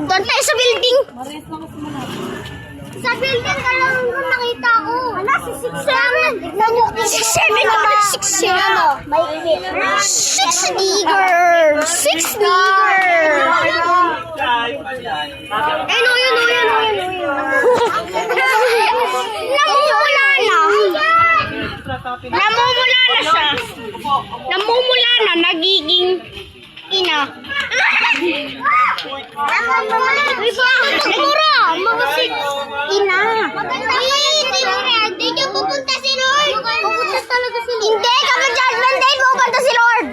Doon tayo sa building. Sa building ka lang doon nakita ko. Wala, si 6'7". 6'7 ka ba? 6'7". Six nigger. Eh, no, yun. Namumula na siya. Namumula na, nagiging ina. Mura! Magasik! Ina! Hindi ka pupunta si Lord! Pupunta talaga si Lord! Hindi! Kapag judgment day, pupunta si Lord!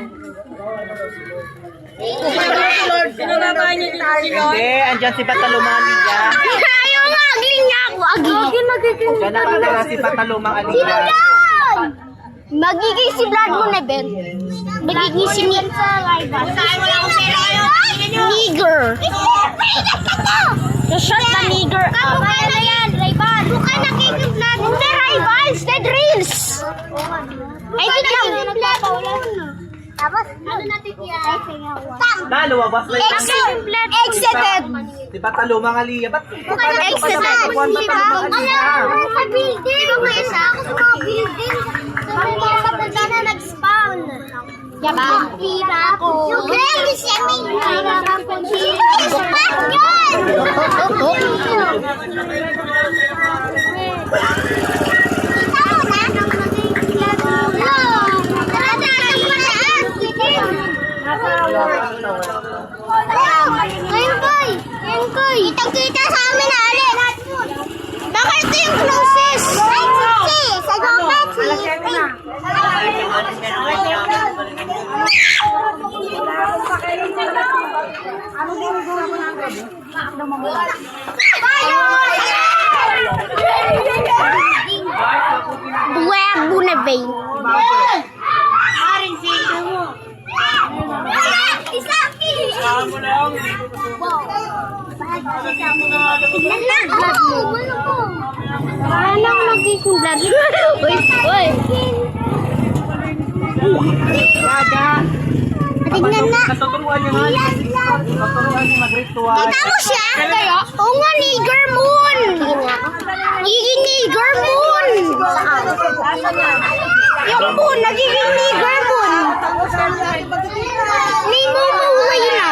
Pupunta si Lord. Sinalabahan niyo dito si Lord. Hindi, andyan si Batalumang Aliyah. Ayaw nga, agling niya ako! Agling! Diyan nakatira si Batalumang Sino Aliyah. yan? Magiging si Blood mo na, Ben. Magiging si Nigger. The short na Nigger. Kamukha na yan, Ray-Ban. Mukha nagiging Blood. Hindi, Ray-Ban. Dead Reels. Ay, hindi lang. Tapos, ano natin yan? Lumabas na yun. Exited. Si Batalumang Aliyah. Ba't Exited. Batalumang Aliyah? Sa building. May isa ako sa mga building. Sa mga kapunta na nag-spawn. Diba? Tira ko. Okay, semi. Tira ka po. Spot yun! Kitang-kita sa amin na alin. Baka ito yung closest. Ay, sa Buwag bunabay. Isaki! Tignan na ako! Paano ako nagiging vlog? Uy! Tignan na! Natuturuan niyo nga. Natuturuan niyo mag-ritual. Kita mo siya? Oo nga, Nigger Moon! Nagiging Nigger Moon! Yung moon, nagiging Nigger Moon! May mumuhay na!